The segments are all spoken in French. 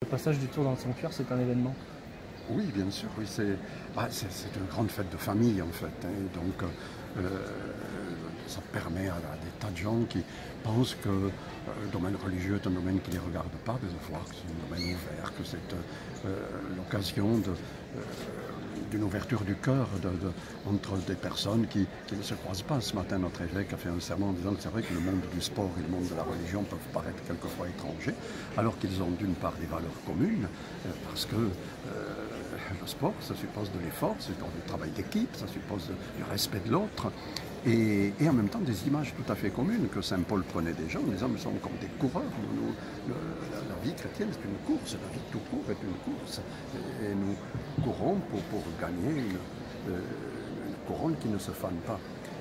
Le passage du Tour dans le sanctuaire, c'est un événement. Oui, bien sûr, oui, c'est une grande fête de famille en fait, hein, donc ça permet à des tas de gens qui pensent que le domaine religieux est un domaine qui ne les regarde pas, de voir que c'est un domaine ouvert, que c'est l'occasion d'une ouverture du cœur entre des personnes qui ne se croisent pas. Ce matin, notre évêque a fait un sermon en disant que c'est vrai que le monde du sport et le monde de la religion peuvent paraître quelquefois étrangers, alors qu'ils ont d'une part des valeurs communes, parce que le sport, ça suppose de l'effort, ça suppose du travail d'équipe, ça suppose du respect de l'autre, et en même temps des images tout à fait communes que Saint Paul prenait déjà en disant nous sommes comme des coureurs. La vie chrétienne c'est une course, la vie tout court est une course, et nous courons pour gagner une couronne qui ne se fane pas.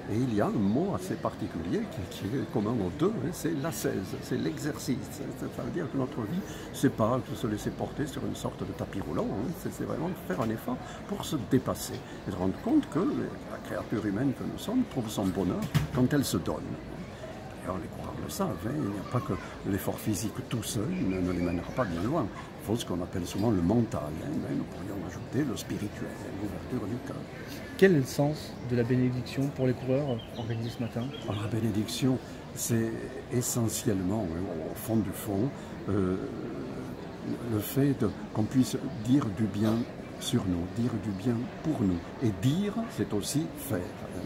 Et il y a un mot assez particulier qui est commun aux deux, hein, c'est l'ascèse, c'est l'exercice. Ça veut dire que notre vie, c'est pas se laisser porter sur une sorte de tapis roulant, hein, c'est vraiment faire un effort pour se dépasser et se rendre compte que la créature humaine que nous sommes trouve son bonheur quand elle se donne. Alors les coureurs le savent, hein, il n'y a pas que l'effort physique tout seul ne les mènera pas bien loin. Il faut ce qu'on appelle souvent le mental, hein, mais nous pourrions ajouter le spirituel, l'ouverture du cœur. Quel est le sens de la bénédiction pour les coureurs organisée ce matin? Alors, la bénédiction, c'est essentiellement, au fond du fond, le fait qu'on puisse dire du bien sur nous, dire du bien pour nous. Et dire, c'est aussi faire,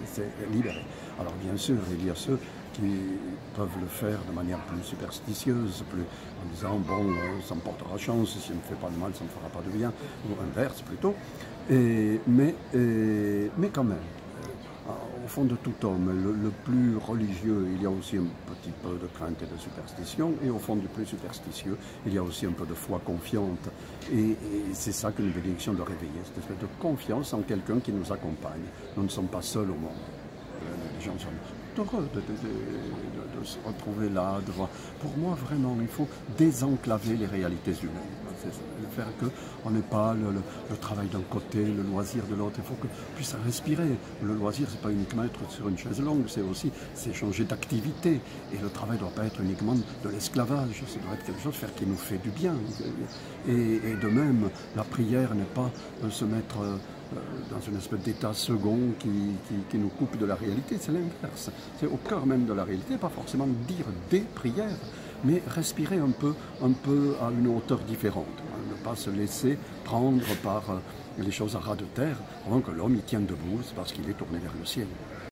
c'est libérer. Alors bien sûr, il y a ceux qui peuvent le faire de manière plus superstitieuse, plus en disant, bon, ça me portera chance, si ça ne me fait pas de mal, ça ne me fera pas de bien, ou inverse plutôt. Mais quand même, au fond de tout homme, le plus religieux, il y a aussi un petit peu de crainte et de superstition, et au fond du plus superstitieux, il y a aussi un peu de foi confiante. Et c'est ça qu'une bénédiction doit réveiller, cette espèce de confiance en quelqu'un qui nous accompagne. Nous ne sommes pas seuls au monde. Les gens sont heureux de se retrouver là, de voir. Pour moi, vraiment, il faut désenclaver les réalités humaines. C'est faire qu'on n'ait pas le travail d'un côté, le loisir de l'autre. Il faut qu'on puisse respirer. Le loisir, c'est pas uniquement être sur une chaise longue, c'est changer d'activité. Et le travail ne doit pas être uniquement de l'esclavage. Ça doit être quelque chose qui nous fait du bien. Et de même, la prière n'est pas se mettre dans une espèce d'état second qui nous coupe de la réalité, c'est l'inverse. C'est au cœur même de la réalité, pas forcément dire des prières, mais respirer un peu à une hauteur différente. Ne pas se laisser prendre par les choses à ras de terre, avant que l'homme y tienne debout, c'est parce qu'il est tourné vers le ciel.